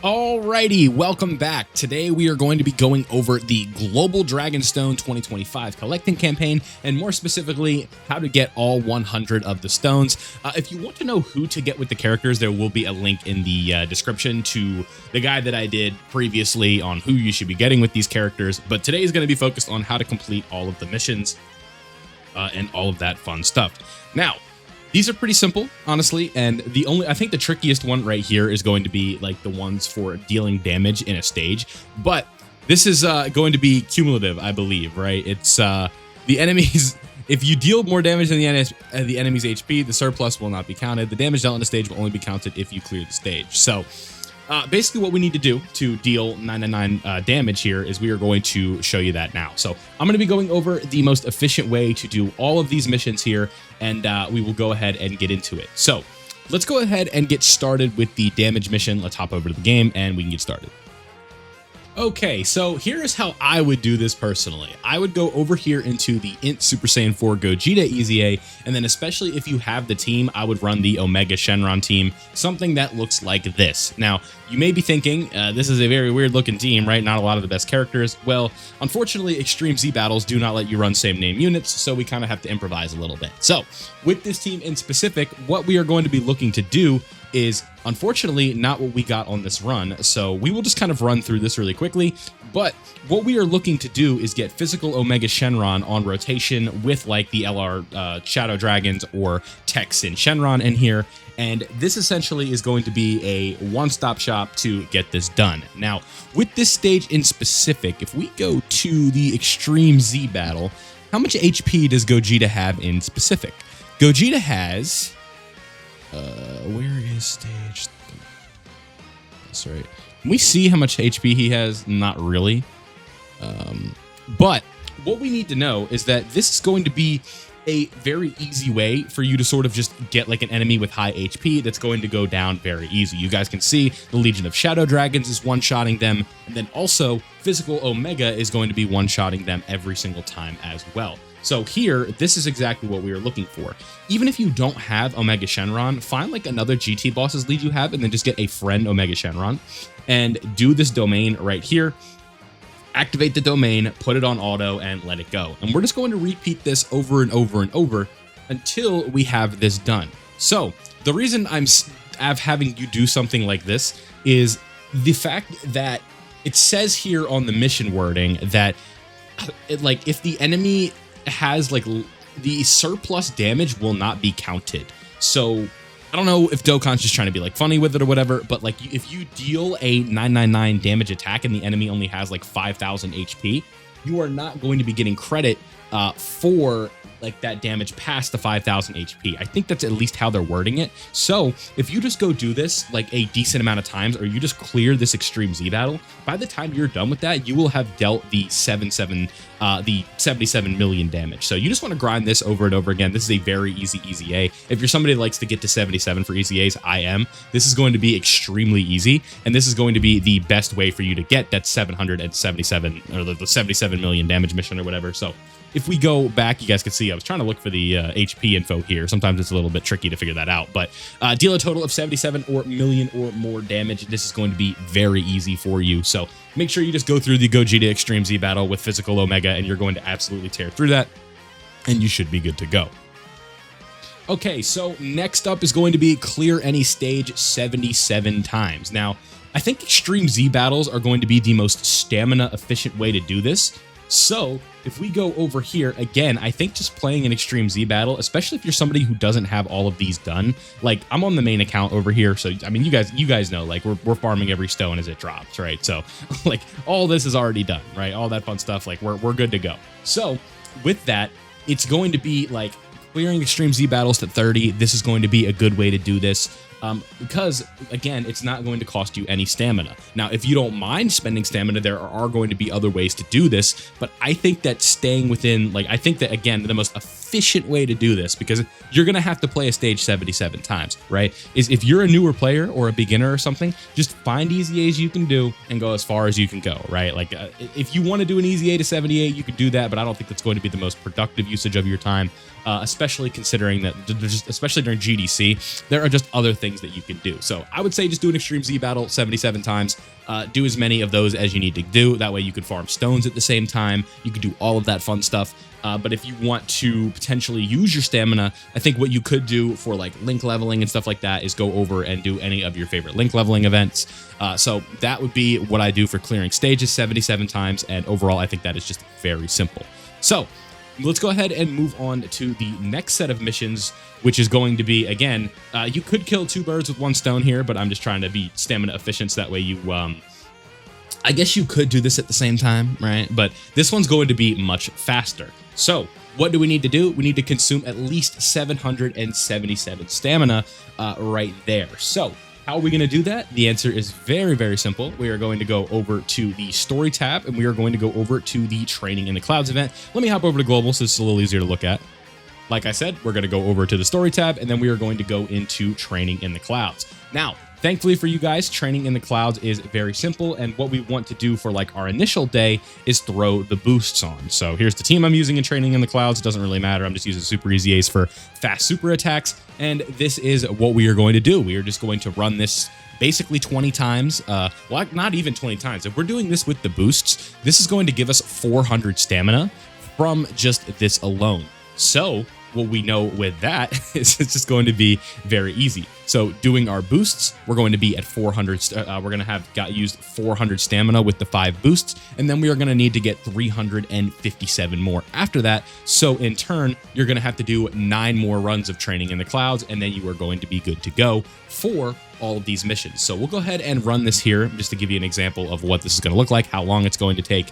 Alrighty, welcome back. Today we are going to be going over the Global Dragonstone 2025 collecting campaign, and more specifically, how to get all 100 of the stones. If you want to know who to get with the characters, there will be a link in the description to the guide that I did previously on who you should be getting with these characters, but today is going to be focused on how to complete all of the missions and all of that fun stuff. Now, these are pretty simple, honestly, and I think the trickiest one right here is going to be like the ones for dealing damage in a stage, but this is going to be cumulative, I believe, right? It's the enemies, if you deal more damage than the enemy's HP, the surplus will not be counted. The damage dealt in a stage will only be counted if you clear the stage. So basically what we need to do to deal 999 damage here is we are going to show you that now. So I'm going to be going over the most efficient way to do all of these missions here, and we will go ahead and get into it. So let's go ahead and get started with the damage mission. Let's hop over to the game and we can get started. Okay, so here is how I would do this personally. I would go over here into the Int Super Saiyan 4 Gogeta EZA, and then especially if you have the team, I would run the Omega Shenron team, something that looks like this. Now, you may be thinking, this is a very weird looking team, right? Not a lot of the best characters. Well, unfortunately, Extreme Z battles do not let you run same name units, so we kind of have to improvise a little bit. So, with this team in specific, what we are going to be looking to do is unfortunately not what we got on this run, so we will just kind of run through this really quickly. But what we are looking to do is get physical Omega Shenron on rotation with like the LR Shadow Dragons or Texan Shenron in here, and this essentially is going to be a one-stop shop to get this done. Now, with this stage in specific, if we go to the Extreme Z battle, how much HP does Gogeta have in specific? Gogeta has where is stage? That's right. Can we see how much HP he has? Not really. But what we need to know is that this is going to be a very easy way for you to sort of just get like an enemy with high HP that's going to go down very easy. You guys can see the Legion of Shadow Dragons is one-shotting them, and then also physical Omega is going to be one-shotting them every single time as well. So here, this is exactly what we are looking for. Even if you don't have Omega Shenron, find like another GT boss's lead you have, and then just get a friend Omega Shenron, and do this domain right here. Activate the domain, put it on auto, and let it go. And we're just going to repeat this over and over and over until we have this done. So the reason I'm having you do something like this is the fact that it says here on the mission wording that if the enemy has like the surplus damage will not be counted. So I don't know if Dokkan's just trying to be like funny with it or whatever, but like if you deal a 999 damage attack and the enemy only has like 5,000 HP, you are not going to be getting credit for like that damage past the 5,000 HP. I think that's at least how they're wording it. So if you just go do this like a decent amount of times, or you just clear this Extreme Z battle, by the time you're done with that, you will have dealt the 77 million damage. So you just want to grind this over and over again. This is a very easy EZA. If you're somebody that likes to get to 77 for EZAs, I am. This is going to be extremely easy, and this is going to be the best way for you to get that 777 or the 77 million damage mission or whatever. So if we go back, you guys can see I was trying to look for the HP info here. Sometimes it's a little bit tricky to figure that out, but deal a total of 77 million or more damage. This is going to be very easy for you. So make sure you just go through the Gogeta Extreme Z battle with physical Omega, and you're going to absolutely tear through that, and you should be good to go. Okay, so next up is going to be clear any stage 77 times. Now, I think Extreme Z battles are going to be the most stamina efficient way to do this. So if we go over here again, I think just playing an Extreme Z battle, especially if you're somebody who doesn't have all of these done, like I'm on the main account over here. So, I mean, you guys know, like we're farming every stone as it drops, right? So like all this is already done, right? All that fun stuff, like we're good to go. So with that, it's going to be like clearing Extreme Z battles to 30. This is going to be a good way to do this. Because again, it's not going to cost you any stamina. Now, if you don't mind spending stamina, there are going to be other ways to do this, but I think that staying within, like, I think that again, the most efficient way to do this, because you're going to have to play a stage 77 times, right? Is if you're a newer player or a beginner or something, just find easy A's you can do and go as far as you can go, right? Like if you want to do an easy A to 78, you could do that, but I don't think that's going to be the most productive usage of your time, especially considering that, especially during GDC, there are just other things that you can do. So I would say just do an Extreme Z battle 77 times. Do as many of those as you need to do. That way you can farm stones at the same time. You can do all of that fun stuff. But if you want to potentially use your stamina, I think what you could do for like link leveling and stuff like that is go over and do any of your favorite link leveling events. So that would be what I do for clearing stages 77 times. And overall, I think that is just very simple. So let's go ahead and move on to the next set of missions, which is going to be, again, you could kill 2 birds with 1 stone here, but I'm just trying to be stamina efficient so that way you, I guess you could do this at the same time, right? But this one's going to be much faster. So what do we need to do? We need to consume at least 777 stamina right there. So how are we going to do that? The answer is very, very simple. We are going to go over to the story tab, and we are going to go over to the training in the clouds event. Let me hop over to global so it's a little easier to look at. Like I said, we're going to go over to the story tab, and then we are going to go into training in the clouds. Now, thankfully for you guys, training in the clouds is very simple, and what we want to do for like our initial day is throw the boosts on. So here's the team I'm using in training in the clouds. It doesn't really matter. I'm just using super easy A's for fast super attacks, and this is what we are going to do. We are just going to run this basically 20 times. Well, not even 20 times. If we're doing this with the boosts, this is going to give us 400 stamina from just this alone. So what we know with that is it's just going to be very easy. So doing our boosts, we're going to be at 400. We're going to have used 400 stamina with the 5 boosts, and then we are going to need to get 357 more after that. So in turn, you're going to have to do 9 more runs of training in the clouds, and then you are going to be good to go for all of these missions. So we'll go ahead and run this here just to give you an example of what this is going to look like, how long it's going to take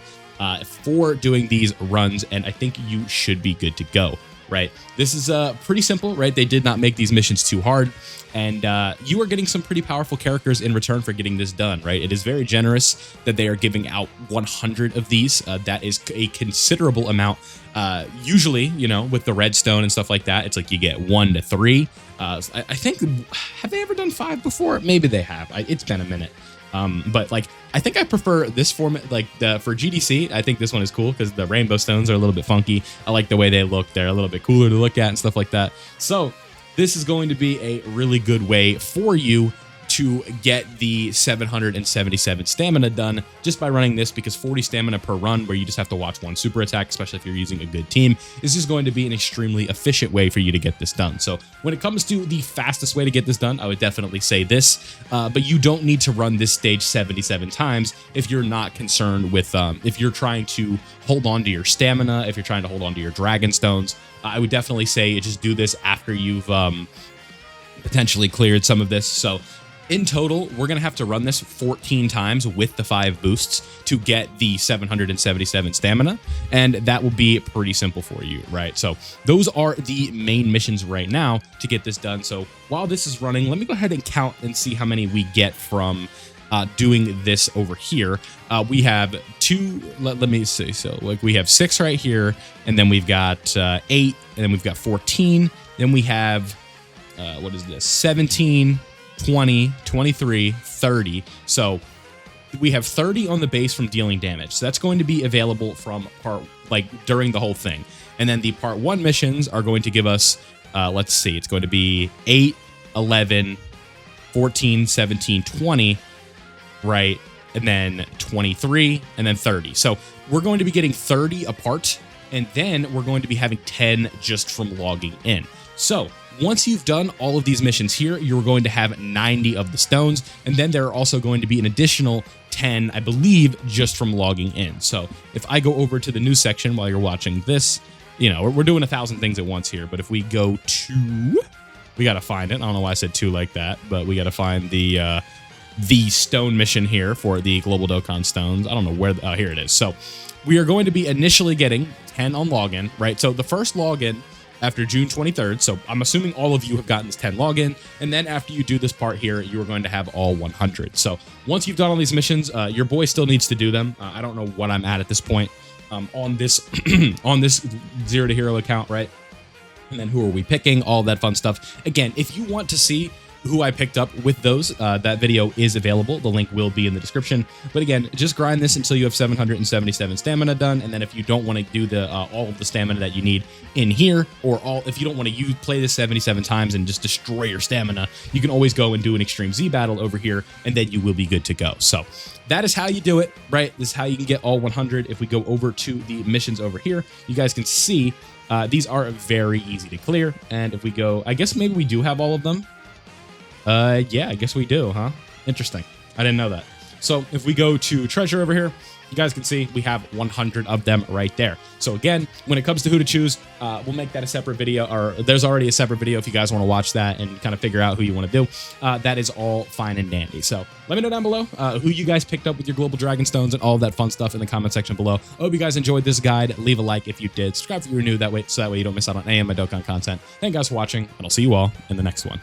for doing these runs, and I think you should be good to go. Right, this is pretty simple, right? They did not make these missions too hard, and you are getting some pretty powerful characters in return for getting this done, right? It is very generous that they are giving out 100 of these. That is a considerable amount. Usually, you know, with the redstone and stuff like that, it's like you get 1 to 3. I think, have they ever done 5 before? Maybe they have. It's been a minute. But like, I think I prefer this format, like for GDC, I think this one is cool because the rainbow stones are a little bit funky. I like the way they look. They're a little bit cooler to look at and stuff like that. So this is going to be a really good way for you to get the 777 stamina done just by running this, because 40 stamina per run where you just have to watch 1 super attack, especially if you're using a good team, is just going to be an extremely efficient way for you to get this done. So when it comes to the fastest way to get this done, I would definitely say this, but you don't need to run this stage 77 times if you're not concerned with, if you're trying to hold on to your stamina, if you're trying to hold on to your dragon stones. I would definitely say just do this after you've potentially cleared some of this. So in total, we're going to have to run this 14 times with the 5 boosts to get the 777 stamina, and that will be pretty simple for you, right? So those are the main missions right now to get this done. So while this is running, let me go ahead and count and see how many we get from doing this over here. We have 2, let me see, so like we have 6 right here, and then we've got 8, and then we've got 14, then we have, what is this, 17, 20, 23, 30. So we have 30 on the base from dealing damage. So that's going to be available from during the whole thing. And then the part 1 missions are going to give us, let's see, it's going to be 8, 11, 14, 17, 20, right? And then 23, and then 30. So we're going to be getting 30 apart, and then we're going to be having 10 just from logging in. So once you've done all of these missions here, you're going to have 90 of the stones, and then there are also going to be an additional 10, I believe, just from logging in. So if I go over to the news section while you're watching this, you know, we're doing 1,000 things at once here, but if we go to, we got to find it. I don't know why I said 2 like that, but we got to find the stone mission here for the global Dokkan stones. I don't know where, here it is. So we are going to be initially getting 10 on login, right? So the first login after June 23rd. So I'm assuming all of you have gotten this 10 login. And then after you do this part here, you are going to have all 100. So once you've done all these missions, your boy still needs to do them. I don't know what I'm at this point on this on this Zero to Hero account, right? and then who are we picking, all that fun stuff. Again, if you want to see who I picked up with those, that video is available. The link will be in the description. But again, just grind this until you have 777 stamina done, and then if you don't want to do the all of the stamina that you need in here, or if you don't want to play this 77 times and just destroy your stamina, you can always go and do an Extreme Z battle over here, and then you will be good to go. So that is how you do it, right? This is how you can get all 100. If we go over to the missions over here, you guys can see these are very easy to clear. And if we go, I guess maybe we do have all of them. Yeah, I guess we do, huh? Interesting. I didn't know that. So if we go to treasure over here, you guys can see we have 100 of them right there. So again, when it comes to who to choose, we'll make that a separate video, or there's already a separate video if you guys want to watch that and kind of figure out who you want to do. That is all fine and dandy. So let me know down below who you guys picked up with your global dragon stones and all of that fun stuff in the comment section below. I hope you guys enjoyed this guide. Leave a like if you did. Subscribe if you're new, so that way you don't miss out on any of my Dokkan content. Thank you guys for watching, and I'll see you all in the next one.